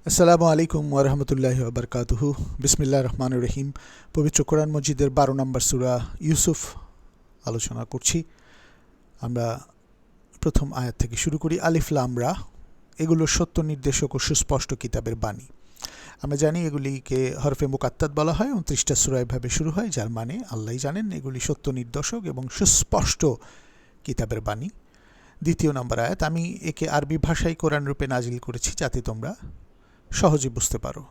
আসসালামু আলাইকুম ওরহমতুল্লাহি ওবরকাতুহু। বিসমিল্লাহির রহমানির রহিম। পবিত্র কোরআন মজিদের 12 নম্বর সূরা ইউসুফ আলোচনা করছি। আমরা প্রথম আয়াত থেকে শুরু করি। আলিফ লাম রা, এগুলো সত্য নির্দেশক ও সুস্পষ্ট কিতাবের বাণী। আমরা জানি এগুলিকে হরফে মুকাত্তাত বলা হয়। 29টা সূরা এভাবে শুরু হয়, যার মানে আল্লাহই জানেন এগুলি সত্য নির্দেশক এবং সুস্পষ্ট কিতাবের বাণী। দ্বিতীয় নম্বর আয়াত, আমি একে আরবি ভাষায় কোরআন রূপে নাজিল করেছি যাতে তোমরা সহজে বুঝতে পারো।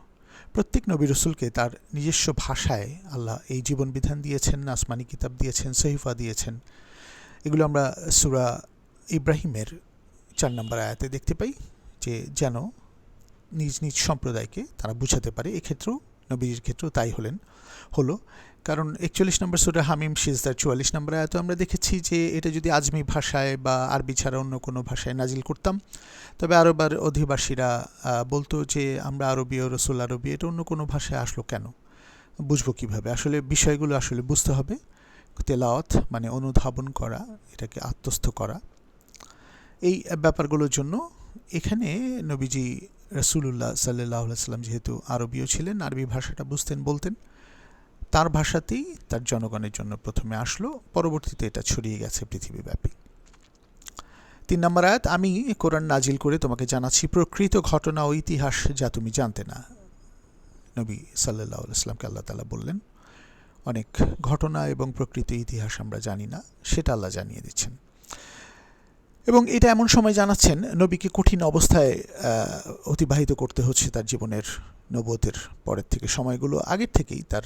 প্রত্যেক নবী রসুলকে তার নিজস্ব ভাষায় আল্লাহ এই জীবন বিধান দিয়েছেন, আসমানি কিতাব দিয়েছেন, সহিফা দিয়েছেন। এগুলো আমরা সূরা ইব্রাহিমের 4 নম্বর আয়াতে দেখতে পাই, যে যেন নিজ নিজ সম্প্রদায়কে তারা বুঝাতে পারে। এক্ষেত্রেও নবীজির ক্ষেত্রেও তাই হলো। কারণ 41 নম্বর সূরা হামিম সিজদার 44 নম্বর আয়াতে আমরা দেখেছি যে এটা যদি আজমি ভাষায় বা আরবি ছাড়া অন্য কোনো ভাষায় নাজিল করতাম, তবে আরবের অধিবাসীরা বলতো যে আমরা আরবীয়, রসুল আরবি, এটা অন্য কোনো ভাষায় আসলো কেন, বুঝবো কীভাবে? আসলে বিষয়গুলো আসলে বুঝতে হবে। তেলাওয়াত মানে অনুধাবন করা, এটাকে আত্মস্থ করা, এই ব্যাপারগুলোর জন্য এখানে নবীজি রাসূলুল্লাহ সাল্লাল্লাহু আলাইহি সাল্লাম যেহেতু আরবীয় ছিলেন, আরবি ভাষাটা বুঝতেন, বলতেন, তার ভাষাতেই তার জনগণের জন্য প্রথমে আসলো, পরবর্তীতে এটা ছড়িয়ে গেছে পৃথিবীব্যাপী। 3 নম্বর আয়াত, আমি কোরআন নাজিল করে তোমাকে জানাচ্ছি প্রকৃত ঘটনা ও ইতিহাস যা তুমি জানতে না। নবী সাল্লাল্লাহু আলাইহি সাল্লামকে আল্লাহ তাআলা বললেন অনেক ঘটনা এবং প্রকৃত ইতিহাস আমরা জানি না, সেটা আল্লাহ জানিয়ে দিচ্ছেন। এবং এটা এমন সময় জানাচ্ছেন নবীকে কঠিন অবস্থায় অতিবাহিত করতে হচ্ছে তার জীবনের, নবুয়তের পরের থেকে সময়গুলো আগের থেকেই। তার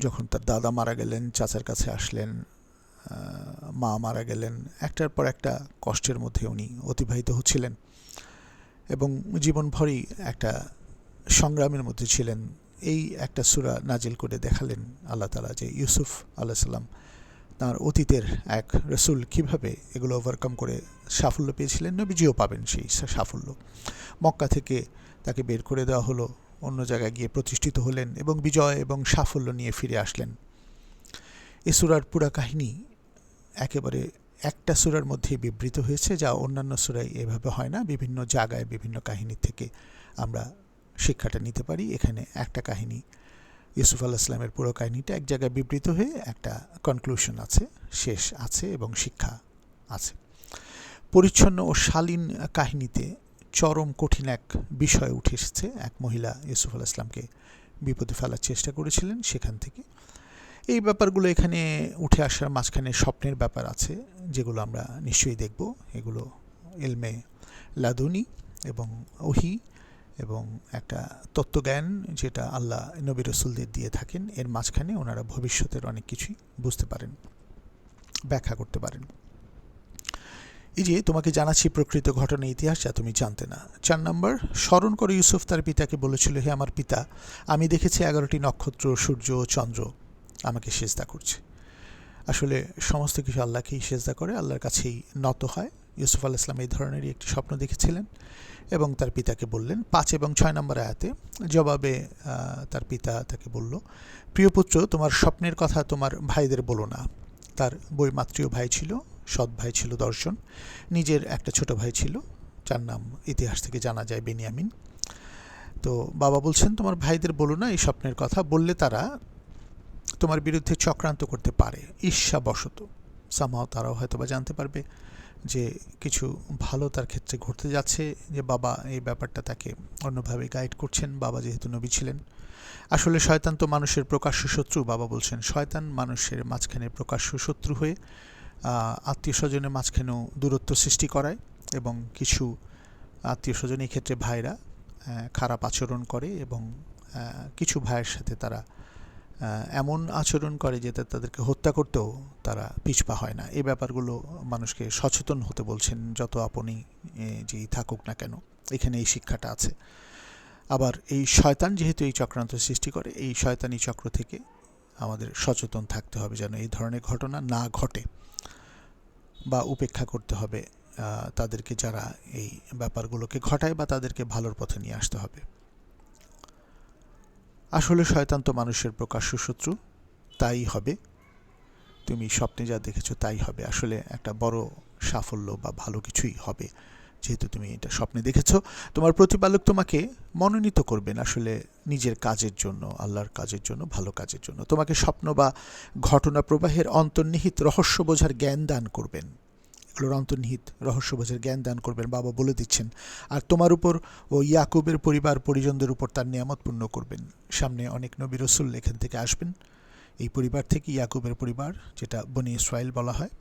যখন তার দাদা মারা গেলেন, চাচার কাছে আসলেন, মা মারা গেলেন, একটার পর একটা কষ্টের মধ্যে উনি অতিবাহিত হচ্ছিলেন এবং জীবনভরই একটা সংগ্রামের মধ্যে ছিলেন। এই একটা সূরা নাজিল করে দেখালেন আল্লাহ তাআলা যে ইউসুফ আলাইহিস সালাম তাঁর অতীতের এক রসুল কীভাবে এগুলো ওভারকাম করে সাফল্য পেয়েছিলেন, নবীজিও পাবেন সেই সাফল্য। মক্কা থেকে তাকে বের করে দেওয়া হলো, অন্য জায়গায় গিয়ে প্রতিষ্ঠিত হলেন এবং বিজয় এবং সাফল্য নিয়ে ফিরে আসলেন। এই সূরার পুরা কাহিনী একেবারে একটা সূরার মধ্যেই বিবৃত হয়েছে, যা অন্যান্য সূরায় এভাবে হয় না। বিভিন্ন জায়গায় বিভিন্ন কাহিনী থেকে আমরা শিক্ষাটা নিতে পারি। এখানে একটা কাহিনী, ইউসুফ আলাইহিস সালামের পুরো কাহিনীটা এক জায়গায় বিবৃত হয়ে একটা কনক্লুশন আছে, শেষ আছে এবং শিক্ষা আছে। পরিচ্ছন্ন ও শালীন কাহিনীতে চরম কঠিন এক বিষয় উঠে এসেছে। এক মহিলা ইউসুফ আলাইহিস সালামকে বিপদে ফেলার চেষ্টা করেছিলেন, সেখান থেকে এই ব্যাপারগুলো এখানে উঠে আসার মাঝখানে স্বপ্নের ব্যাপার আছে, যেগুলো আমরা নিশ্চয়ই দেখব। এগুলো ইলমে লাদুনি এবং ওহী এবং একটা তত্ত্বজ্ঞান যেটা আল্লাহ নবী রসুলদের দিয়ে থাকেন, এর মাঝখানে ওনারা ভবিষ্যতের অনেক কিছুই বুঝতে পারেন, ব্যাখ্যা করতে পারেন। এই যে তোমাকে জানাচ্ছি প্রকৃত ঘটনা ইতিহাস যা তুমি জানতে না। 4 নম্বর, স্মরণ করে ইউসুফ তার পিতাকে বলেছিল, হে আমার পিতা, আমি দেখেছি 11টি নক্ষত্র, সূর্য ও চন্দ্র আমাকে সেজদা করছে। আসলে সমস্ত কিছু আল্লাহকেই সেজদা করে, আল্লাহর কাছেই নত হয়। ইউসুফ আলাইহিস সালাম এই ধরনেরই একটি স্বপ্ন দেখেছিলেন এবং তার পিতাকে বললেন। 5 এবং 6 নম্বর আয়াতে জবাবে তার পিতা তাকে বলল, প্রিয় পুত্র, তোমার স্বপ্নের কথা তোমার ভাইদের বলো না। তার বৈমাত্রীয় ভাই ছিল, সৎ ভাই ছিল 10 জন, নিজের একটা ছোট ভাই ছিল, যার নাম ইতিহাস থেকে জানা যায় বেনিয়ামিন। তো বাবা বলছেন, তোমার ভাইদের বলো না এই স্বপ্নের কথা, বললে তারা তোমার বিরুদ্ধে চক্রান্ত করতে পারে ঈর্ষাবশত। সামহাও তারাও হয়তো বা জানতে পারবে যে কিছু ভালো তার ক্ষেত্রে ঘটতে যাচ্ছে, যে বাবা এই ব্যাপারটা তাকে অন্যভাবে গাইড করছেন, বাবা যেহেতু নবী ছিলেন। আসলে শয়তান তো মানুষের প্রকাশ্য শত্রু। বাবা বলছেন শয়তান মানুষের মাঝখানে প্রকাশ্য শত্রু হয়ে আত্মীয় স্বজনের মাঝখানেও দূরত্ব সৃষ্টি করায় এবং কিছু আত্মীয় স্বজন, এই ক্ষেত্রে ভাইরা, খারাপ আচরণ করে এবং কিছু ভাইয়ের সাথে তারা এমন আচরণ করে যে তাদেরকে হত্যা করতেও তারা পিছপা হয় না। এই ব্যাপারগুলো মানুষকে সচেতন হতে বলছেন, যত আপনি যেই থাকুক না কেন। এখানে এই শিক্ষাটা আছে। আবার এই শয়তান যেহেতু এই চক্রান্ত সৃষ্টি করে, এই শয়তানি চক্র থেকে আমাদের সচেতন থাকতে হবে যেন এই ধরনের ঘটনা না ঘটে, বা উপেক্ষা করতে হবে তাদেরকে যারা এই ব্যাপারগুলোকে ঘটায়, বা তাদেরকে ভালোর পথে নিয়ে আসতে হবে। আসলে শয়তান তো মানুষের প্রকাশ্য শত্রু, তাই হবে। তুমি স্বপ্নে যা দেখেছো তাই হবে। আসলে একটা বড় সাফল্য বা ভালো কিছুই হবে যেহেতু তুমি এটা স্বপ্নে দেখেছো, তোমার প্রতিপালক তোমাকে মনোনীত করবেন আসলে নিজের কাজের জন্য, আল্লাহর কাজের জন্য, ভালো কাজের জন্য। তোমাকে স্বপ্ন বা ঘটনা প্রবাহের অন্তর্নিহিত রহস্য বোঝার জ্ঞান দান করবেন। এগুলোর অন্তর্নিহিত রহস্য বোঝার জ্ঞান দান করবেন, বাবা বলে দিচ্ছেন। আর তোমার উপর ও ইয়াকুবের পরিবার পরিজনদের উপর তার নিয়ামত পূর্ণ করবেন। সামনে অনেক নবী রসুল এখান থেকে আসবেন, এই পরিবার থেকে, ইয়াকুবের পরিবার, যেটা বনি ইসরাইল বলা হয়।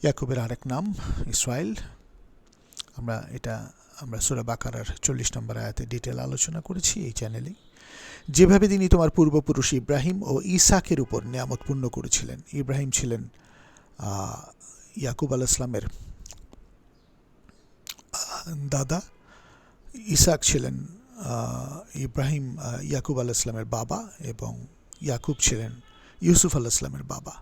ইয়াকুবের আরেক নাম ইসরাইল। আমরা সূরা বাকারার 40 নম্বর আয়াতে ডিটেল আলোচনা করেছি এই চ্যানেলে। যেভাবে তিনি তোমার পূর্বপুরুষ ইব্রাহিম ও ইসাকের উপর নিয়ামত পূর্ণ করেছিলেন। ইব্রাহিম ছিলেন ইয়াকুব আলাইহিস সালামের দাদা, ইসাক ছিলেন ইব্রাহিম ইয়াকুব আলাইহিস সালামের বাবা, এবং ইয়াকুব ছিলেন ইউসুফ আলাইহিস সালামের বাবা।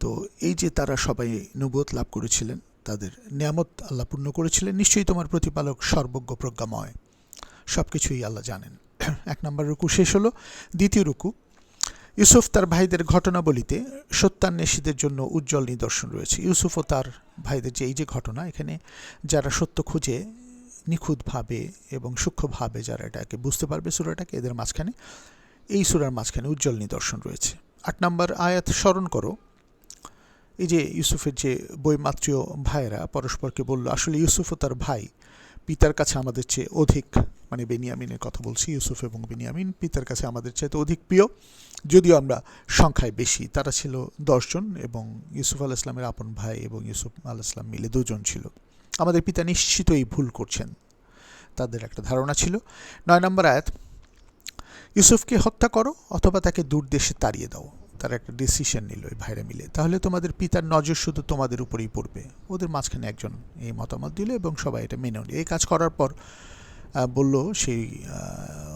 তো এই যে তারা সবাই নবুয়ত লাভ করেছিলেন, তাদের নিয়ামত আল্লাহ পূর্ণ করেছিলেন। নিশ্চয়ই তোমার প্রতিপালক সর্বজ্ঞ প্রজ্ঞাময়, সব কিছুই আল্লাহ জানেন। 1 নম্বর রুকু শেষ হলো। দ্বিতীয় রুকু, ইউসুফ তার ভাইদের ঘটনাবলিতে সত্যান্বেষীদের জন্য উজ্জ্বল নিদর্শন রয়েছে। ইউসুফ ও তার ভাইদের যে এই যে ঘটনা, এখানে যারা সত্য খুঁজে নিখুঁতভাবে এবং সূক্ষ্মভাবে যারা এটাকে বুঝতে পারবে সূরাটাকে, এদের মাঝখানে, এই সূরার মাঝখানে উজ্জ্বল নিদর্শন রয়েছে। 8 নম্বর আয়াত স্মরণ করো। এই যে ইউসুফের যে বৈমাত্রীয় ভাইয়েরা পরস্পরকে বলল, আসলে ইউসুফ ও তার ভাই পিতার কাছে আমাদের চেয়ে অধিক, মানে বেনিয়ামিনের কথা বলছি, ইউসুফ এবং বেনিয়ামিন পিতার কাছে আমাদের চাইতে অধিক প্রিয়, যদিও আমরা সংখ্যায় বেশি। তারা ছিল 10 জন, এবং ইউসুফ আলাইহিস সালামের আপন ভাই এবং ইউসুফ আলাইহিস সালাম মিলে 2 জন ছিল। আমাদের পিতা নিশ্চিতই ভুল করছেন, তাদের একটা ধারণা ছিল। 9 নম্বর আয়াত, ইউসুফকে হত্যা করো অথবা তাকে দূর দেশে তাড়িয়ে দাও। তারা একটা ডিসিশন নিল এই ভাইরা মিলে, তাহলে তোমাদের পিতার নজর শুধু তোমাদের উপরেই পড়বে। ওদের মাঝখানে একজন এই মতামত দিল এবং সবাই এটা মেনে নিল। এই কাজ করার পর বলল সেই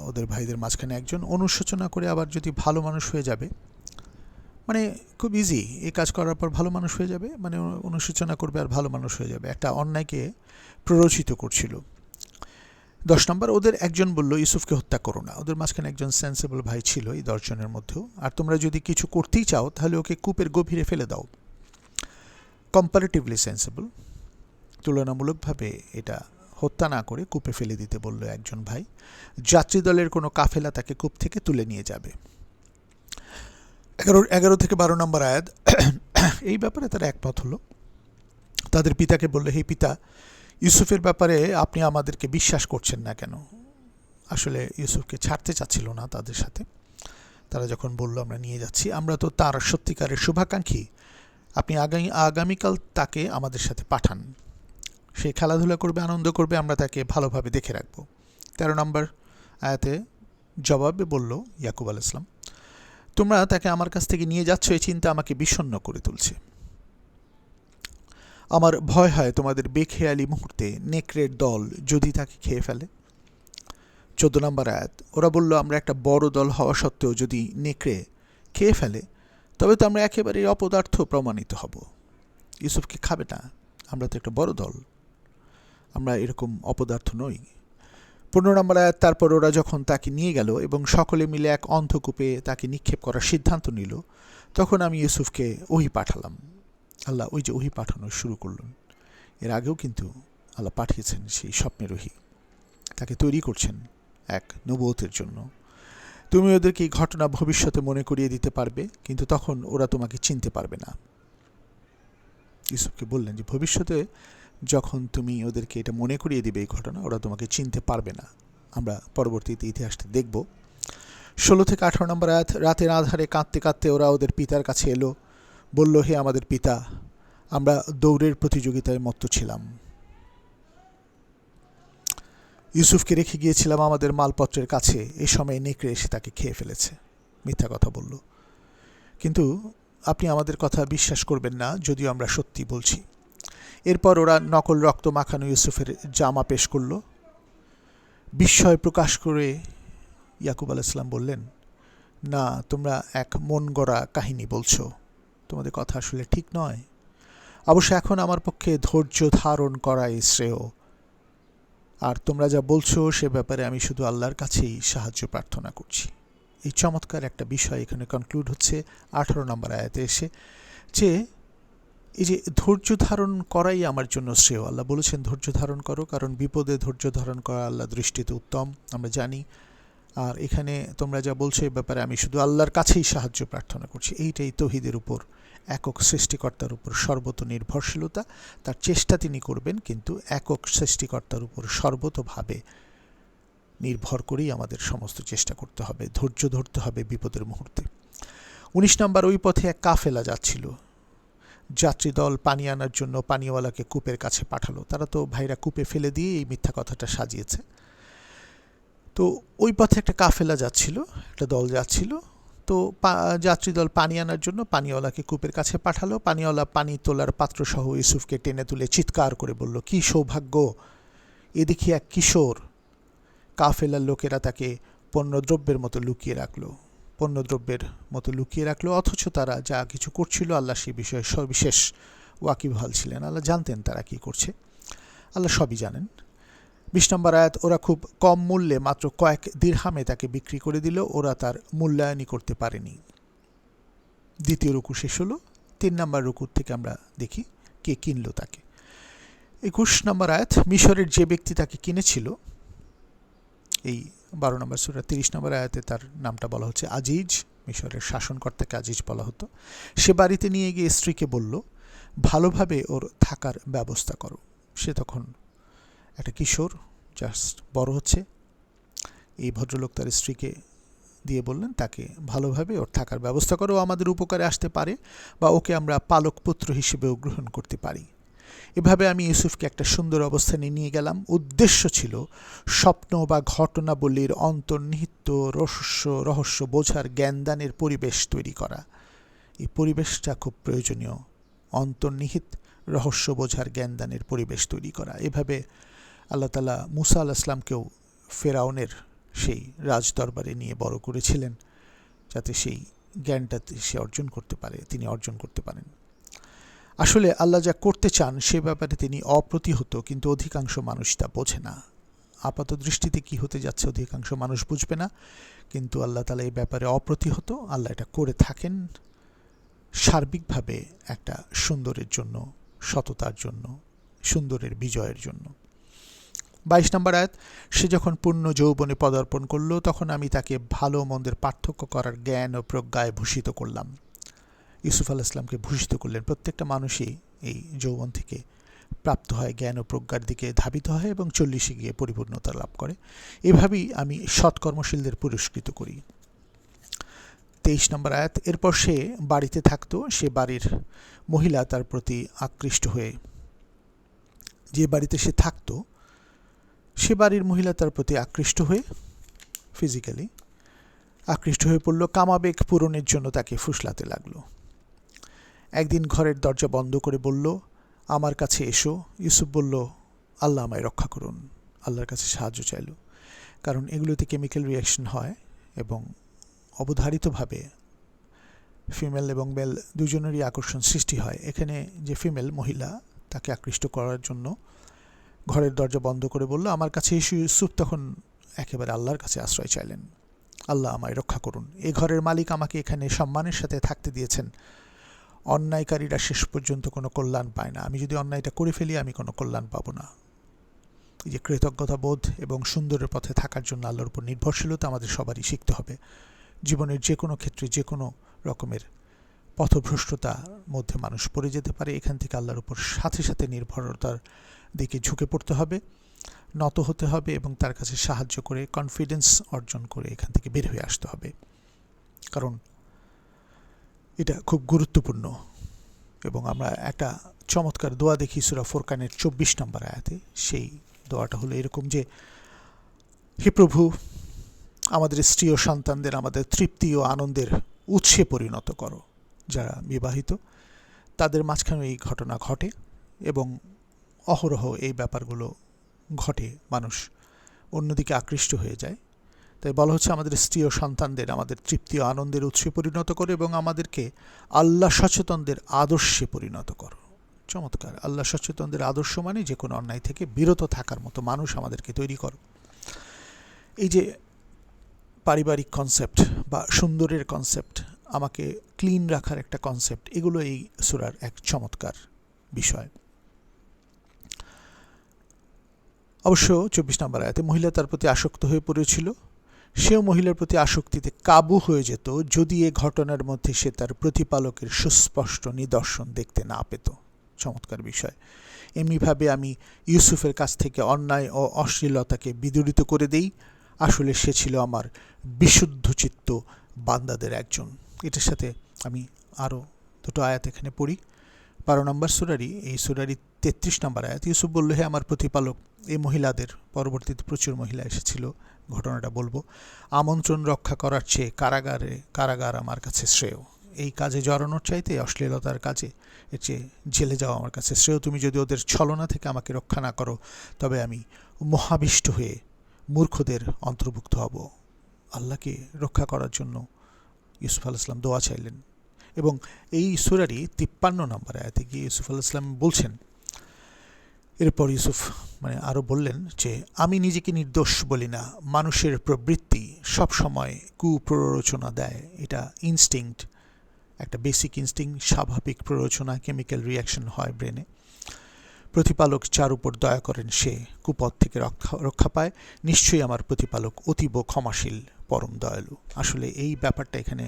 ওদের ভাইদের মাঝখানে একজন, অনুশোচনা করে আবার যদি ভালো মানুষ হয়ে যাবে, মানে খুব ইজি, এই কাজ করার পর ভালো মানুষ হয়ে যাবে, মানে অনুশোচনা করবে আর ভালো মানুষ হয়ে যাবে, একটা অন্যায়কে প্ররোচিত করছিল। 10 নম্বর, ওদের একজন বলল ইউসুফকে হত্যা করো না। ওদের মাঝখানে একজন সেন্সেবল ভাই ছিল এই 10 জনের মধ্যেও। আর তোমরা যদি কিছু করতেই চাও তাহলে ওকে কূপের গভীরে ফেলে দাও। কম্পারেটিভলি সেন্সেবল, তুলনামূলকভাবে এটা হত্যা না করে কূপে ফেলে দিতে বলল একজন ভাই। যাত্রী দলের কোনো কাফেলা তাকে কূপ থেকে তুলে নিয়ে যাবে। 11 থেকে 12 নম্বর আয়াত, এই ব্যাপারে তারা একমত হলো। তাদের পিতাকে বলল, হে পিতা, ইউসুফের ব্যাপারে আপনি আমাদেরকে বিশ্বাস করছেন না কেন? আসলে ইউসুফকে ছাড়তে চাচ্ছিল না তাদের সাথে। তারা যখন বলল আমরা নিয়ে যাচ্ছি, আমরা তো তার সত্যিকারের শুভাকাঙ্ক্ষী, আপনি আগামীকাল তাকে আমাদের সাথে পাঠান। সে খেলাধুলা করবে, আনন্দ করবে, আমরা তাকে ভালোভাবে দেখে রাখব। 13 নম্বর আয়াতে জবাবে বলল ইয়াকুব আলাইহিস সালাম, তোমরা তাকে আমার কাছ থেকে নিয়ে যাচ্ছ, এই চিন্তা আমাকে বিষণ্ণ করে তুলছে। আমার ভয় হয় তোমাদের বেখেয়ালি মুহূর্তে নেকড়ের দল যদি তাকে খেয়ে ফেলে। 14 নম্বর আয়াত, ওরা বলল আমরা একটা বড় দল হওয়া সত্ত্বেও যদি নেকড়ে খেয়ে ফেলে তবে তো আমরা একেবারেই অপদার্থ প্রমাণিত হব। ইউসুফকে খাবে না, আমরা তো একটা বড় দল, আমরা এরকম অপদার্থ নই। 15 নম্বর আয়াত, তারপর ওরা যখন তাকে নিয়ে গেল এবং সকলে মিলে এক অন্ধকূপে তাকে নিক্ষেপ করার সিদ্ধান্ত নিল, তখন আমি ইউসুফকে ওহী পাঠালাম। আল্লাহ ওই যে ওহী পাঠানো শুরু করলেন, এর আগেও কিন্তু আল্লাহ পাঠিয়েছেন সেই স্বপ্নের ওহী, তাকে তৈরি করছেন এক নবুয়তের জন্য। তুমি ওদেরকে এই ঘটনা ভবিষ্যতে মনে করিয়ে দিতে পারবে, কিন্তু তখন ওরা তোমাকে চিনতে পারবে না। ইউসুফকে বললেন যে ভবিষ্যতে যখন তুমি ওদেরকে এটা মনে করিয়ে দিবে এই ঘটনা, ওরা তোমাকে চিনতে পারবে না। আমরা পরবর্তীতে ইতিহাসটা দেখব। 16 থেকে 18 নম্বর আয়াত, রাতের আধারে কাঁদতে কাঁদতে ওরা ওদের পিতার কাছে এলো, বলল, হে আমাদের পিতা, আমরা দৌড়ের প্রতিযোগিতায় মত্ত ছিলাম, ইউসুফকে রেখে গিয়েছিলাম আমাদের মালপত্রের কাছে, এই সময় নেকড়ে এসে তাকে খেয়ে ফেলেছে। মিথ্যা কথা বলল, কিন্তু আপনি আমাদের কথা বিশ্বাস করবেন না যদিও আমরা সত্যি বলছি। এরপর ওরা নকল রক্ত মাখানো ইউসুফের জামা পেশ করল। বিস্ময় প্রকাশ করে ইয়াকুব আলাইহিস সালাম বললেন, না, তোমরা এক মন গড়া কাহিনী বলছো, তোমাদের কথা আসলে ঠিক নয়। অবশ্য এখন আমার পক্ষে ধৈর্য ধারণ করাই শ্রেয়, আর তোমরা যা বলছো সে ব্যাপারে আমি শুধু আল্লাহর কাছেই সাহায্য প্রার্থনা করছি। এই চমৎকার একটা বিষয় এখানে কনক্লুড হচ্ছে 18 নম্বর আয়াতে এসে, যে এই যে ধৈর্য ধারণ করাই আমার জন্য শ্রেয়। আল্লাহ বলেছেন ধৈর্য ধারণ করো, কারণ বিপদে ধৈর্য ধারণ করা আল্লাহ দৃষ্টিতে উত্তম, আমরা জানি। আর এখানে তোমরা যা বলছো এই ব্যাপারে আমি শুধু আল্লাহর কাছেই সাহায্য প্রার্থনা করছি। এইটাই তৌহিদের উপর, একক সৃষ্টিকর্তার উপর সর্বত নির্ভরশীলতা। তার চেষ্টা তিনি করবেন, কিন্তু একক সৃষ্টিকর্তার উপর সর্বতভাবে নির্ভর করেই আমাদের সমস্ত চেষ্টা করতে হবে, ধৈর্য ধরতে হবে বিপদের মুহূর্তে। 19 নম্বর, ওই পথে এক কাফেলা যাচ্ছিল। যাত্রী দল পানি আনার জন্য পানিওয়ালাকে কূপের কাছে পাঠালো। তারা তো ভাইরা কূপে ফেলে দিয়ে এই মিথ্যা কথাটা সাজিয়েছে। তো ওই পথে একটা কাফেলা যাচ্ছিল, একটা দল যাচ্ছিল। তো যাত্রী দল পানি আনার জন্য পানিওয়ালাকে কূপের কাছে পাঠালো। পানিওয়ালা পানি তোলার পাত্রসহ ইউসুফকে টেনে তুলে চিৎকার করে বলল, কি সৌভাগ্য, এদিকে এক কিশোর। কাফেলার লোকেরা তাকে পণ্যদ্রব্যের মতো লুকিয়ে রাখলো, অথচ তারা যা কিছু করছিল আল্লাহ সেই বিষয়ে সবিশেষ ওয়াকিবহাল ছিলেন। আল্লাহ জানতেন তারা কি করছে, আল্লাহ সবই জানেন। 20 নম্বর আয়াত, ওরা খুব কম মূল্যে মাত্র কয়েক দিরহামে তাকে বিক্রি করে দিল, ওরা তার মূল্যায়নই করতে পারেনি। দ্বিতীয় রুকু শেষ হলো। 3 নম্বর রুকুর থেকে আমরা দেখি কে কিনলো তাকে। 21 নম্বর আয়াত, মিশরের যে ব্যক্তি তাকে কিনেছিল, এই 12 নম্বর সূরা 30 নম্বর আয়াতে তার নামটা বলা হচ্ছে আজিজ, মিশরের শাসনকর্তাকে আজিজ বলা হতো। সে বাড়িতে নিয়ে গিয়ে স্ত্রীকে বলল, ভালোভাবে ওর থাকার ব্যবস্থা করো। সে তখন একটা কিশোর, জাস্ট বড় হচ্ছে। এই ভদ্রলোক তার স্ত্রীকে দিয়ে বললেন, তাকে ভালোভাবে ওর থাকার ব্যবস্থা করো, আমাদের উপকারে আসতে পারে, বা ওকে আমরা পালক পুত্র হিসেবেও গ্রহণ করতে পারি। এভাবে আমি ইউসুফকে একটা সুন্দর অবস্থানে নিয়ে গেলাম। উদ্দেশ্য ছিল স্বপ্ন বা ঘটনাবলীর অন্তর্নিহিত রহস্য বোঝার জ্ঞানদানের পরিবেশ তৈরি করা। এই পরিবেশটা খুব প্রয়োজনীয়, অন্তর্নিহিত রহস্য বোঝার জ্ঞানদানের পরিবেশ তৈরি করা। এভাবে আল্লাহ তাআলা মুসা আলাইহিস সালামকেও ফেরাউনের সেই রাজদরবারে নিয়ে বড় করেছিলেন, যাতে সেই জ্ঞানটা সে অর্জন করতে পারে, তিনি অর্জন করতে পারেন। আসলে আল্লাহ যা করতে চান সে ব্যাপারে তিনি অপ্রতিহত, কিন্তু অধিকাংশ মানুষ তা বোঝে না। আপাত দৃষ্টিতে কি হতে যাচ্ছে অধিকাংশ মানুষ বুঝবে না, কিন্তু আল্লাহ তাআলা এই ব্যাপারে অপ্রতিহত। আল্লাহ এটা করে থাকেন সার্বিকভাবে একটা সুন্দরের জন্য, সততার জন্য, সুন্দরের বিজয়ের জন্য। 22 নম্বর আয়াত, সে যখন পূর্ণ যৌবনে পদার্পণ করল, তখন আমি তাকে ভালো মন্দের পার্থক্য করার জ্ঞান ও প্রজ্ঞায় ভূষিত করলাম। ইউসুফ আলাইহিস সালামকে ভূষিত করলেন। প্রত্যেকটা মানুষই এই যৌবন থেকে প্রাপ্ত হয়, জ্ঞান ও প্রজ্ঞার দিকে ধাবিত হয় এবং 40-এ গিয়ে পরিপূর্ণতা লাভ করে। এভাবেই আমি সৎকর্মশীলদের পুরস্কৃত করি। 23 নম্বর আয়াত, এরপর সে বাড়িতে থাকতো, সে বাড়ির মহিলা তার প্রতি আকৃষ্ট হয়ে, যে বাড়িতে সে থাকতো সে বাড়ির মহিলা তার প্রতি আকৃষ্ট হয়ে, ফিজিক্যালি আকৃষ্ট হয়ে পড়ল, কামাবেগ পূরণের জন্য তাকে ফুসলাতে লাগলো। একদিন ঘরের দরজা বন্ধ করে বলল, আমার কাছে এসো। ইউসুফ বলল, আল্লাহ আমায় রক্ষা করুন, আল্লাহর কাছে সাহায্য চাইল। কারণ এগুলোতে কেমিক্যাল রিয়াকশন হয় এবং অবধারিতভাবে ফিমেল এবং মেল দুজনেরই আকর্ষণ সৃষ্টি হয়। এখানে যে ফিমেল মহিলা, তাকে আকৃষ্ট করার জন্য ঘরের দরজা বন্ধ করে বলল, আমার কাছে এসে। ইউসুফ তখন একেবারে আল্লাহর কাছে আশ্রয় চাইলেন, আল্লাহ আমায় রক্ষা করুন, এ ঘরের মালিক আমাকে এখানে সম্মানের সাথে থাকতে দিয়েছেন, অন্যায়কারীরা শেষ পর্যন্ত কোনো কল্যাণ পায় না, আমি যদি অন্যায়টা করে ফেলি আমি কোনো কল্যাণ পাবো না। এই যে কৃতজ্ঞতা বোধ এবং সুন্দরের পথে থাকার জন্য আল্লাহর উপর নির্ভরশীলতা আমাদের সবারই শিখতে হবে। জীবনের যে কোনো ক্ষেত্রে যে কোনো রকমের পথভ্রষ্টতার মধ্যে মানুষ পড়ে যেতে পারে, এখান থেকে আল্লাহর উপর সাথে সাথে নির্ভরতার দিকে ঝুঁকে পড়তে হবে, নত হতে হবে এবং তার কাছে সাহায্য করে কনফিডেন্স অর্জন করে এখান থেকে বের হয়ে আসতে হবে। কারণ এটা খুব গুরুত্বপূর্ণ। এবং আমরা একটা চমৎকার দোয়া দেখি সূরা ফুরকানের 24 নম্বর আয়াতে। সেই দোয়াটা হলো এরকম যে, হে প্রভু, আমাদের স্ত্রী ও সন্তানদের আমাদের তৃপ্তি ও আনন্দের উৎসে পরিণত করো। যারা বিবাহিত তাদের মাঝখানে এই ঘটনা ঘটে এবং অহরহ এই ব্যাপারগুলো ঘটে, মানুষ অন্যদিকে আকৃষ্ট হয়ে যায়। তাই বলা হচ্ছে আমাদের স্ত্রী ও সন্তানদের আমাদের তৃপ্তি ও আনন্দের উৎসে পরিণত করো এবং আমাদেরকে আল্লাহ সচেতনদের আদর্শে পরিণত করো। চমৎকার! আল্লাহ সচেতনদের আদর্শ মানে যে কোনো অন্যায় থেকে বিরত থাকার মতো মানুষ আমাদেরকে তৈরি করো। এই যে পারিবারিক কনসেপ্ট বা সুন্দরের কনসেপ্ট আমাকে ক্লিন রাখার একটা কনসেপ্ট, এগুলো এই সূরার এক চমৎকার বিষয়। অবশ্য 24 নম্বর আয়াতে মহিলা তার প্রতি আসক্ত হয়ে পড়েছিল, সেও মহিলার প্রতি আসক্তিতে কাবু হয়ে যেত যদি এ ঘটনার মধ্যে সে তার প্রতিপালকের সুস্পষ্ট নিদর্শন দেখতে না পেত। চমৎকার বিষয়। এমনিভাবে আমি ইউসুফের কাছ থেকে অন্যায় ও অশ্লীলতাকে বিদূরিত করে দেই। আসলে সে ছিল আমার বিশুদ্ধচিত্ত বান্দাদের একজন। এটার সাথে আমি আরও দুটো আয়াত এখানে পড়ি। 12 নম্বর সূরারই, এই সূরারই 33 নম্বর আয়াত। ইউসুফ বলল, হে আমার প্রতিপালক, এই মহিলাদের, পরবর্তীতে প্রচুর মহিলা এসেছিল, ঘটনাটা বলবো, আমন্ত্রণ রক্ষা করার চেয়ে কারাগার আমার কাছে শ্রেয়। এই কাজে জড়ানোর চাইতে, অশ্লীলতার কাজে, এর চেয়ে জেলে যাওয়া আমার কাছে শ্রেয়। তুমি যদি ওদের ছলনা থেকে আমাকে রক্ষা না করো, তবে আমি মহাবিষ্ট হয়ে মূর্খদের অন্তর্ভুক্ত হব। আল্লাহকে রক্ষা করার জন্য ইউসুফ আলাইহিস সালাম দোয়া চাইলেন। এবং এই সূরারই 53 নম্বর আয়াতে গিয়ে ইউসুফ আলাইহিস সালাম বলছেন, এরপর ইউসুফ আরও বললেন যে, আমি নিজেকে নির্দোষ বলি না, মানুষের প্রবৃত্তি সবসময় কুপ্ররোচনা দেয়। এটা ইনস্টিংক্ট, একটা বেসিক ইনস্টিংক্ট, স্বাভাবিক প্ররোচনা, কেমিক্যাল রিয়াকশন হয় ব্রেনে। প্রতিপালক যার উপর দয়া করেন সে কুপথ থেকে রক্ষা পায়। নিশ্চয়ই আমার প্রতিপালক অতীব ক্ষমাশীল, পরম দয়ালু। আসলে এই ব্যাপারটা এখানে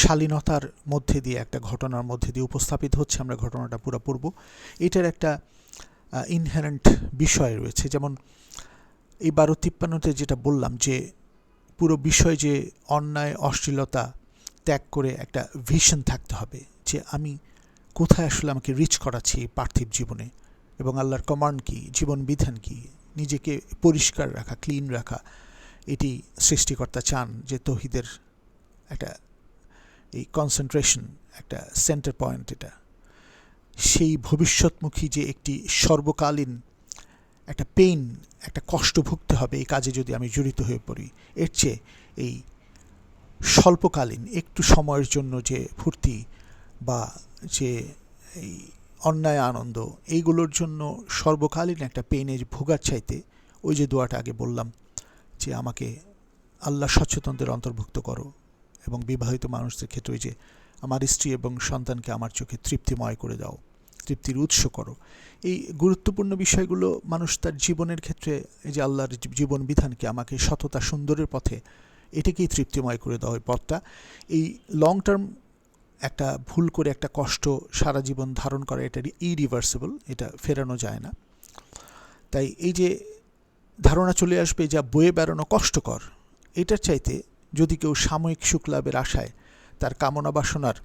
শালীনতার মধ্যে দিয়ে, একটা ঘটনার মধ্যে দিয়ে উপস্থাপিত হচ্ছে। আমরা ঘটনাটা পুরো পড়ব। এটার একটা ইনহেরেন্ট বিষয় রয়েছে। যেমন এই 12-53-তে যেটা বললাম, যে পুরো বিষয় যে অন্যায় অশ্লীলতা ত্যাগ করে একটা ভিশন থাকতে হবে, যে আমি কোথায় আসলে আমাকে রিচ করাচ্ছি পার্থিব জীবনে, এবং আল্লাহর কমান্ড কী, জীবন বিধান কী, নিজেকে পরিষ্কার রাখা, ক্লিন রাখা। এটি সৃষ্টিকর্তা চান যে তৌহিদের একটা এই কনসেন্ট্রেশন, একটা সেন্টার পয়েন্ট, এটা সেই ভবিষ্যৎমুখী যে একটি সর্বকালীন একটা পেইন, একটা কষ্ট ভুগতে হবে এই কাজে যদি আমি জড়িত হয়ে পড়ি, এর চেয়ে এই স্বল্পকালীন একটু সময়ের জন্য যে ফুর্তি বা যে এই অন্যায় আনন্দ, এইগুলোর জন্য সর্বকালীন একটা পেইনে ভোগার চাইতে, ওই যে দোয়াটা আগে বললাম, যে আমাকে আল্লাহ সচেতনদের অন্তর্ভুক্ত করো, এবং বিবাহিত মানুষদের ক্ষেত্রে যে আমার স্ত্রী এবং সন্তানকে আমার চোখে তৃপ্তিময় করে দাও, তৃপ্তির উৎস করো। এই গুরুত্বপূর্ণ বিষয়গুলো মানুষ তার জীবনের ক্ষেত্রে, এই যে আল্লাহর জীবন বিধানকে আমাকে সততা সুন্দরের পথে, এটাকেই তৃপ্তিময় করে দেওয়া, ওই পথটা। এই লং টার্ম একটা ভুল করে একটা কষ্ট সারা জীবন ধারণ করা, এটা ইরিভার্সিবল, এটা ফেরানো যায় না। তাই এই যে ধারণা চলে আসবে যা বয়ে বেড়ানো কষ্টকর, এটার চাইতে যদি কেউ সাময়িক সুখ লাভের আশায় তার কামনা বাসনার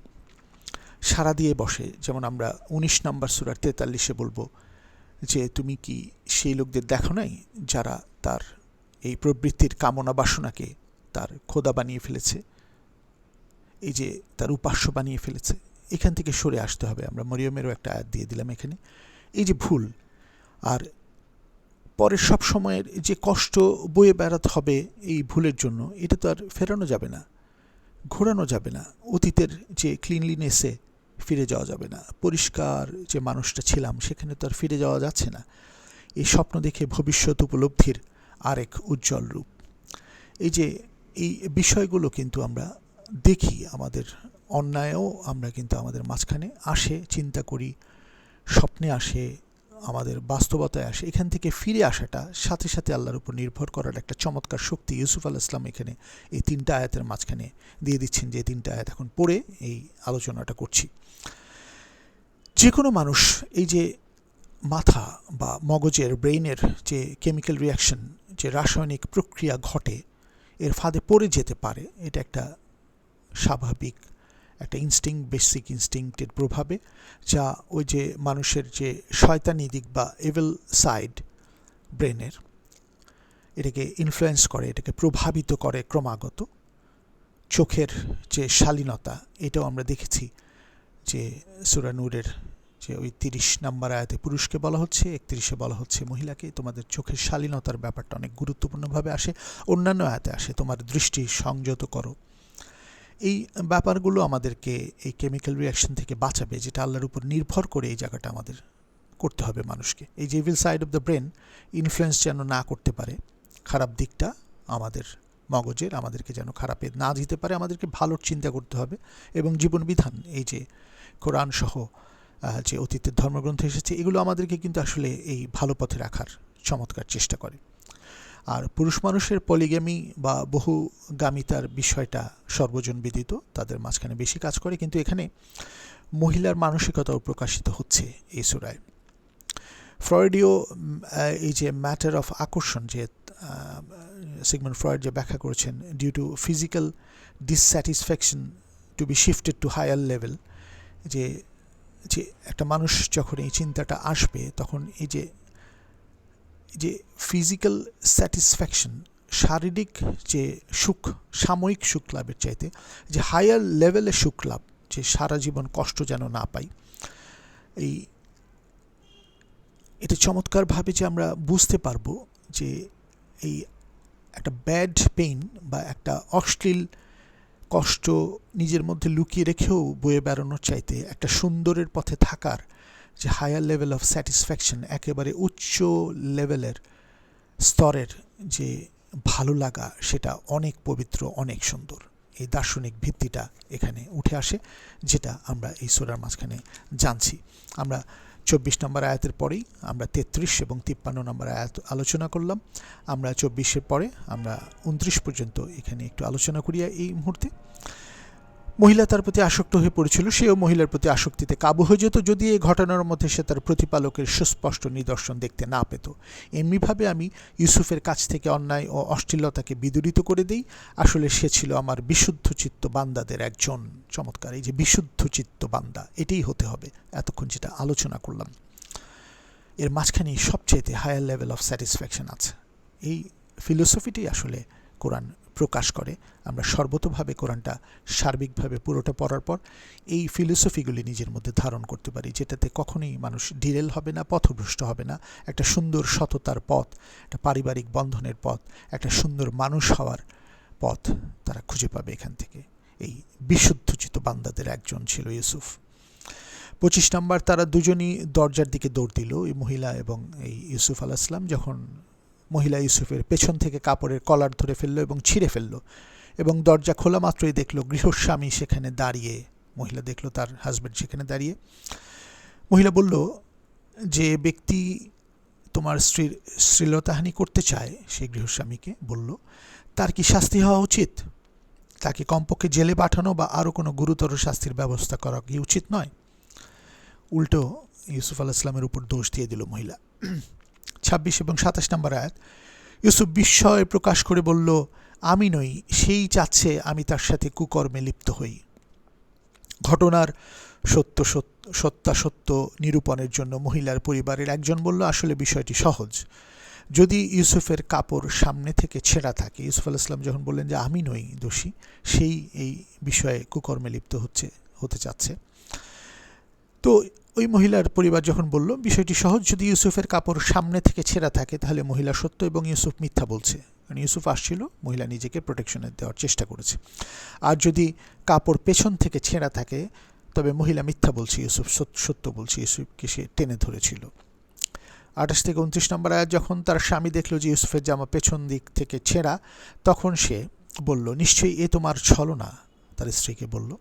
সাড়া দিয়ে বসে, যেমন আমরা 19 নম্বর সূরার 43-এ বলবো, যে তুমি কি সেই লোকদের দেখো নাই যারা তার এই প্রবৃত্তির কামনা বাসনাকে তার খোদা বানিয়ে ফেলেছে, এই যে তার উপাস্য বানিয়ে ফেলেছে। এখান থেকে সরে আসতে হবে। আমরা মরিয়মেরও একটা আয়াত দিয়ে দিলাম এখানে। এই যে ভুল, আর পরে সব সময়ের যে কষ্ট বয়ে বেড়াতে হবে এই ভুলের জন্য, এটা তো আর ফেরানো যাবে না, ঘোরানো যাবে না। অতীতের যে ক্লিনলিনেসে ফিরে যাওয়া যাবে না, পরিষ্কার যে মানুষটা ছিলাম সেখানে তো আর ফিরে যাওয়া যাচ্ছে না। এই স্বপ্ন দেখে ভবিষ্যৎ উপলব্ধির আরেক উজ্জ্বল রূপ। এই যে এই বিষয়গুলো কিন্তু আমরা দেখি, আমাদের অন্যায়ও আমরা কিন্তু আমাদের মাঝখানে আসে, চিন্তা করি, স্বপ্নে আসে, আমাদের বাস্তবতায় আসে। এখান থেকে ফিরে আসাটা সাথে সাথে আল্লাহর উপর নির্ভর করার একটা চমৎকার শক্তি ইউসুফ আলাইহিস সালাম এখানে এই 3টা আয়াতের মাঝখানে দিয়ে দিচ্ছেন, যে 3টা আয়াত এখন পড়ে এই আলোচনাটা করছি। যে কোনো মানুষ এই যে মাথা বা মগজের, ব্রেইনের যে কেমিক্যাল রিয়াকশন, যে রাসায়নিক প্রক্রিয়া ঘটে, এর ফাঁদে পড়ে যেতে পারে। এটা একটা স্বাভাবিক একটা ইনস্টিংক্ট, বেসিক ইনস্টিংক্টের প্রভাবে, যা ওই যে মানুষের যে শয়তানি দিক বা এভিল সাইড ব্রেনের, এটাকে ইনফ্লুয়েন্স করে, এটাকে প্রভাবিত করে ক্রমাগত। চোখের যে শালীনতা, এটাও আমরা দেখেছি যে সূরা নূরের যে ওই 30 নম্বর আয়াতে পুরুষকে বলা হচ্ছে, 31-এ বলা হচ্ছে মহিলাকে, তোমাদের চোখের শালীনতার ব্যাপারটা অনেক গুরুত্বপূর্ণভাবে আসে। অন্যান্য আয়াতে আসে, তোমার দৃষ্টি সংযত করো। এই ব্যাপারগুলো আমাদেরকে এই কেমিক্যাল রিয়াকশন থেকে বাঁচাবে, যেটা আল্লাহর উপর নির্ভর করে এই জায়গাটা আমাদের করতে হবে মানুষকে। এই যে evil side of the brain influence যেন না করতে পারে, খারাপ দিকটা আমাদের মগজের, আমাদেরকে যেন খারাপে না যেতে পারে, আমাদেরকে ভালোর চিন্তা করতে হবে। এবং জীবন বিধান, এই যে কোরআন সহ যে অতীতের ধর্মগ্রন্থ এসেছে, এগুলো আমাদেরকে কিন্তু আসলে এই ভালো পথে রাখার চমৎকার চেষ্টা করে। আর পুরুষ মানুষের পলিগ্যামি বা বহুগামিতার বিষয়টা সর্বজন বিদিত, তাদের মাঝখানে বেশি কাজ করে, কিন্তু এখানে মহিলার মানসিকতাও প্রকাশিত হচ্ছে এই সূরায়। ফ্রয়েডীয় এই যে ম্যাটার অফ আকর্ষণ, যে সিগমন্ড ফ্রয়েড যে ব্যাখ্যা করেছেন, due to physical dissatisfaction to be shifted to higher level, যে যে একটা মানুষ যখন এই চিন্তাটা আসবে, তখন এই যে ফিজিক্যাল স্যাটিসফ্যাকশন, শারীরিক যে সুখ, সাময়িক সুখ লাভের চাইতে যে হায়ার লেভেলে সুখ লাভ, যে সারা জীবন কষ্ট যেন না পাই, এটা চমৎকারভাবে যে আমরা বুঝতে পারবো যে এই একটা ব্যাড পেইন বা একটা অশ্লীল কষ্ট নিজের মধ্যে লুকিয়ে রেখেও বয়ে বেড়ানোর চাইতে একটা সুন্দরের পথে থাকার যে হায়ার লেভেল অফ স্যাটিসফ্যাকশন, একেবারে উচ্চ লেভেলের স্তরের যে ভালো লাগা, সেটা অনেক পবিত্র, অনেক সুন্দর। এই দার্শনিক ভিত্তিটা এখানে উঠে আসে, যেটা আমরা এই সূরার মাঝখানে জানছি। আমরা 24 নম্বর আয়াতের পরেই আমরা 33 এবং 53 নম্বর আয়াত আলোচনা করলাম। আমরা 24-এর পরে আমরা 29 পর্যন্ত এখানে একটু আলোচনা করি। এই মুহূর্তে মহিলা তার প্রতি আসক্ত হয়ে পড়েছিল, সেও মহিলার প্রতি আসক্তিতে কাবু হয়ে যেত, যদি এই ঘটনার মধ্যে সে তার প্রতিপালকের সুস্পষ্ট নিদর্শন দেখতে না পেত। এমনিভাবে আমি ইউসুফের কাছ থেকে অন্যায় ও অশ্লীলতাকে বিদূরিত করে দেই। আসলে সে ছিল আমার বিশুদ্ধ চিত্ত বান্দাদের একজন। চমৎকার! এই যে বিশুদ্ধ চিত্ত বান্দা, এটাই হতে হবে। এতক্ষণ যেটা আলোচনা করলাম, এর মাঝখানে সবচেয়ে হায়ার লেভেল অফ স্যাটিসফ্যাকশন আছে। এই ফিলোসফিটি আসলে কোরআন প্রকাশ করে। আমরা সর্বতোভাবে কোরআনটা সার্বিকভাবে পুরোটা পড়ার পর এই ফিলোসফিগুলি নিজের মধ্যে ধারণ করতে পারি, যেটাতে কখনোই মানুষ ডিরেল হবে না, পথভ্রষ্ট হবে না। একটা সুন্দর সততার পথ, একটা পারিবারিক বন্ধনের পথ, একটা সুন্দর মানুষ হওয়ার পথ তারা খুঁজে পাবে এখান থেকে। এই বিশুদ্ধচিত বান্দাদের একজন ছিল ইউসুফ। 25 নম্বর, তারা দুজনই দরজার দিকে দৌড় দিল, এই মহিলা এবং এই ইউসুফ আলাইহিস সালাম। যখন মহিলা ইউসুফের পেছন থেকে কাপড়ের কলার ধরে ফেললো এবং ছিঁড়ে ফেললো, এবং দরজা খোলা মাত্রই দেখলো গৃহস্বামী সেখানে দাঁড়িয়ে। মহিলা দেখলো তার হাজব্যান্ড সেখানে দাঁড়িয়ে। মহিলা বলল, যে ব্যক্তি তোমার স্ত্রীর শ্লীলতাহানি করতে চায়, সেই গৃহস্বামীকে বলল, তার কি শাস্তি হওয়া উচিত? তাকে কমপক্ষে জেলে পাঠানো বা আরও কোনো গুরুতর শাস্তির ব্যবস্থা করা কি উচিত নয়? উল্টো ইউসুফ আলাইহিস সালামের উপর দোষ দিয়ে দিল মহিলা। 26 এবং 27 নম্বর আয়াত, ইউসুফ বিস্ময় প্রকাশ করে বলল, আমি নই, সেই চাচ্ছে আমি তার সাথে কুকর্মে লিপ্ত হই। ঘটনার সত্যাসত্য নিরূপণের জন্য মহিলার পরিবারের একজন বলল, আসলে বিষয়টি সহজ। যদি ইউসুফের কাপড় সামনে থেকে ছেঁড়া থাকে, ইউসুফ আলাইহিস সালাম যখন বললেন যে আমি নই দোষী, সেই এই বিষয়ে কুকর্মে লিপ্ত হতে চাচ্ছে। তো ওই মহিলার পরিবার যখন বলল বিষয়টি সহজ, যদি ইউসুফের কাপড় সামনে থেকে ছেঁড়া থাকে তাহলে মহিলা সত্য এবং ইউসুফ মিথ্যা বলছে। কারণ ইউসুফ আসছিল, মহিলা নিজেকে প্রোটেকশনে দেওয়ার চেষ্টা করেছে। আর যদি কাপড় পেছন থেকে ছেঁড়া থাকে তবে মহিলা মিথ্যা বলছে, ইউসুফ সত্য বলছে, ইউসুফকে সে টেনে ধরেছিল। 28 থেকে 29 নম্বর আয়াত, যখন তার স্বামী দেখল যে ইউসুফের জামা পেছন দিক থেকে ছেঁড়া, তখন সে বলল, নিশ্চয়ই এ তোমার ছলনা। তার স্ত্রীকে বলল,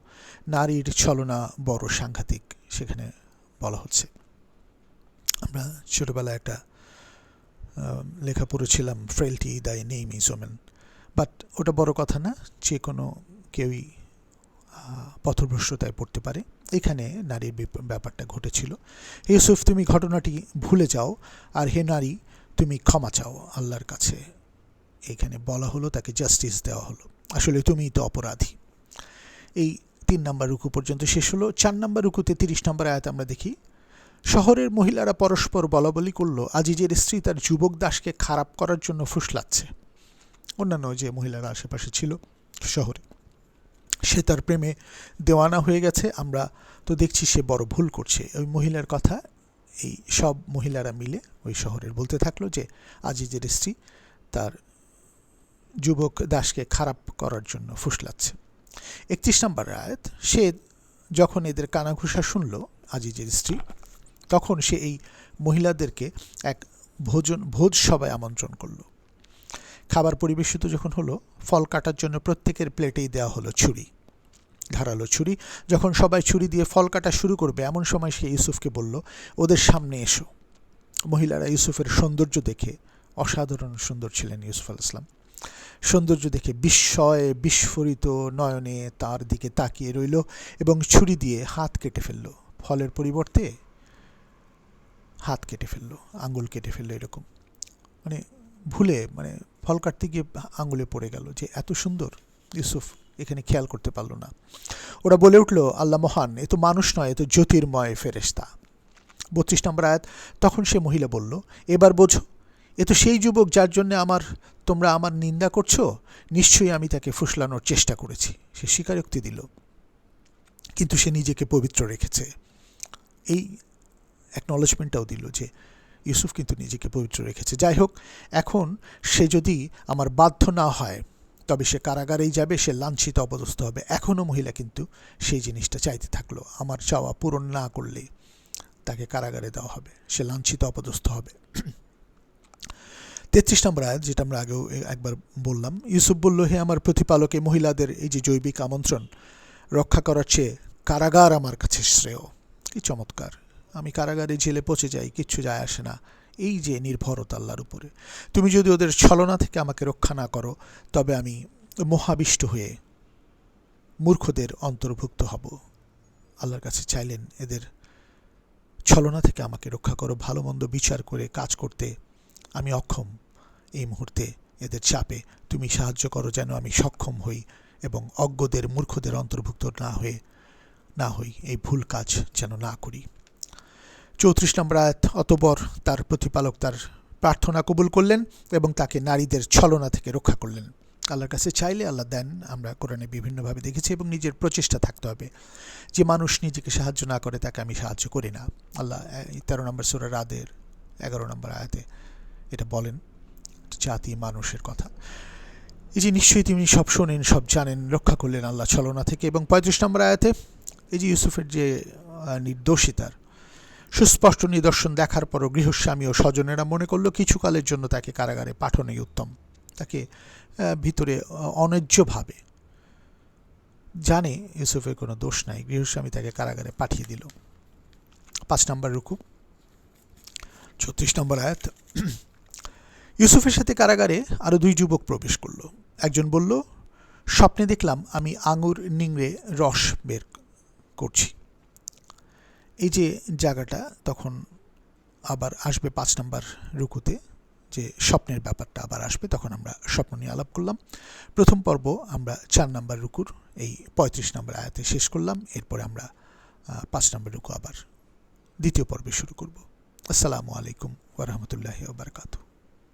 নারীর ছলনা বড় সাংঘাতিক, সেখানে বলা হচ্ছে। আমরা ছোটবেলায় একটা লেখা পড়েছিলাম, ফ্রেলটি দাই নেম ইজ ওমেন, বাট ওটা বড় কথা না, যে কোনো কেউই পথভ্রষ্টতায় পড়তে পারে। এখানে নারীর ব্যাপারটা ঘটেছিল। ইউসুফ, তুমি ঘটনাটি ভুলে যাও, আর হে নারী, তুমি ক্ষমা চাও আল্লাহর কাছে। এখানে বলা হলো, তাকে জাস্টিস দেওয়া হলো, আসলে তুমিই তো অপরাধী। এই 3 নম্বর রুকু পর্যন্ত শেষ হলো। 4 নম্বর রুকুতে 30 নম্বর আয়াত আমরা দেখি, শহরের মহিলারা পরস্পর বলাবলি করল, আজিজের স্ত্রী তার যুবক দাসকে খারাপ করার জন্য ফুসলাচ্ছে। অন্যান্য যে মহিলারা আশেপাশে ছিল শহরে, সে তার প্রেমে দেওয়ানা হয়ে গেছে, আমরা তো দেখছি সে বড় ভুল করছে। ওই মহিলার কথা এই সব মহিলারা মিলে ওই শহরের বলতে থাকলো যে আজিজের স্ত্রী তার যুবক দাসকে খারাপ করার জন্য ফুসলাচ্ছে। 31 নম্বর আয়াত, সে যখন এদের কানাঘুষা শুনল, আজিজের স্ত্রী, তখন সে এই মহিলাদেরকে এক ভোজ সভায় আমন্ত্রণ করল। খাবার পরিবেশিত যখন হলো, ফল কাটার জন্য প্রত্যেকের প্লেটেই দেওয়া হলো ছুরি, ধারালো ছুরি। যখন সবাই ছুরি দিয়ে ফল কাটা শুরু করবে, এমন সময় সে ইউসুফকে বলল, ওদের সামনে এসো। মহিলারা ইউসুফের সৌন্দর্য দেখে, অসাধারণ সুন্দর ছিলেন ইউসুফ আলাইহিস সালাম, সৌন্দর্য দেখে বিস্ময়ে বিস্ফোরিত নয়নে তার দিকে তাকিয়ে রইল এবং ছুরি দিয়ে হাত কেটে ফেলল। ফলের পরিবর্তে হাত কেটে ফেলল, আঙ্গুল কেটে ফেলল, এরকম মানে ভুলে, মানে ফল কাটতে গিয়ে আঙ্গুলে পড়ে গেল। যে এত সুন্দর, ইউসুফ এখানে খেয়াল করতে পারল না। ওরা বলে উঠল, আল্লাহ মহান, এ তো মানুষ নয়, এ তো জ্যোতির্ময় ফেরেশতা। 32 নম্বর আয়াত। তখন সে মহিলা বলল, এবার বোঝো, এ তো সেই যুবক যার জন্য তোমরা আমার নিন্দা করছো। নিশ্চয়ই আমি তাকে ফুসলানোর চেষ্টা করেছি। সে স্বীকারোক্তি দিল, কিন্তু সে নিজেকে পবিত্র রেখেছে। এই অ্যাকনলেজমেন্টটাও দিল যে ইউসুফ কিন্তু নিজেকে পবিত্র রেখেছে। যাই হোক, এখন সে যদি আমার বাধ্য না হয়, তবে সে কারাগারেই যাবে, সে লাঞ্ছিত অপদস্থ হবে। এখনও মহিলা কিন্তু সেই জিনিসটা চাইতে থাকলো, আমার চাওয়া পূরণ না করলে তাকে কারাগারে দেওয়া হবে, সে লাঞ্ছিত অপদস্থ হবে। 33 নম্বর আয়াত, যেটা আমরা আগেও একবার বললাম। ইউসুফ বলল, হে আমার প্রতিপালক, এই মহিলাদের এই যে জৈবিক আমন্ত্রণ রক্ষা করার চেয়ে কারাগার আমার কাছে শ্রেয়। কি চমৎকার! আমি কারাগারে জেলে পচে যাই, কিচ্ছু যায় আসে না। এই যে নির্ভরতা আল্লাহর উপরে, তুমি যদি ওদের ছলনা থেকে আমাকে রক্ষা না করো, তবে আমি মোহাবিষ্ট হয়ে মূর্খদের অন্তর্ভুক্ত হব। আল্লাহর কাছে চাইলেন, এদের ছলনা থেকে আমাকে রক্ষা করো, ভালো মন্দ বিচার করে কাজ করতে আমি অক্ষম। এই মুহূর্তে এদের চাপে তুমি সাহায্য করো, যেন আমি সক্ষম হই এবং অজ্ঞদের, মূর্খদের অন্তর্ভুক্ত না হই, এই ভুল কাজ যেন না করি। 34 নম্বর আয়াত। অতঃপর তার প্রতিপালক তার প্রার্থনা কবুল করলেন এবং তাকে নারীদের ছলনা থেকে রক্ষা করলেন। আল্লাহর কাছে চাইলে আল্লাহ দেন, আমরা কোরআনে বিভিন্নভাবে দেখেছি, এবং নিজের প্রচেষ্টা থাকতে হবে। যে মানুষ নিজেকে সাহায্য না করে, তাকে আমি সাহায্য করি না। আল্লাহ 13 নম্বর সূরা রাদের 11 নম্বর আয়াতে এটা বলেন, জাতি মানুষের কথা। এই যে নিশ্চয়ই তিনি সব শোনেন, সব জানেন, রক্ষা করলেন আল্লাহ ছলনা থেকে। এবং 35 নম্বর আয়াতে এই যে ইউসুফের যে নির্দোষিতার সুস্পষ্ট নিদর্শন দেখার পরও গৃহস্বামী ও স্বজনেরা মনে করলো কিছুকালের জন্য তাকে কারাগারে পাঠানোই উত্তম। তাকে ভিতরে অন্যায্যভাবে, জানে ইউসুফের কোনো দোষ নাই, গৃহস্বামী তাকে কারাগারে পাঠিয়ে দিল। 5 নম্বর রুকু, 36 নম্বর আয়াত। ইউসুফের সাথে কারাগারে আরও 2 যুবক প্রবেশ করল। একজন বলল, স্বপ্নে দেখলাম আমি আঙুর নিংড়ে রস বের করছি। এই যে জায়গাটা তখন আবার আসবে 5 নম্বর রুকুতে, যে স্বপ্নের ব্যাপারটা আবার আসবে, তখন আমরা স্বপ্ন নিয়ে আলাপ করলাম। প্রথম পর্ব আমরা 4 নম্বর রুকুর এই 35 নম্বর আয়াতে শেষ করলাম। এরপরে আমরা 5 নম্বর রুকু আবার দ্বিতীয় পর্বে শুরু করব। আসসালামু আলাইকুম ওয়া রাহমাতুল্লাহি ওয়া বারাকাতুহু।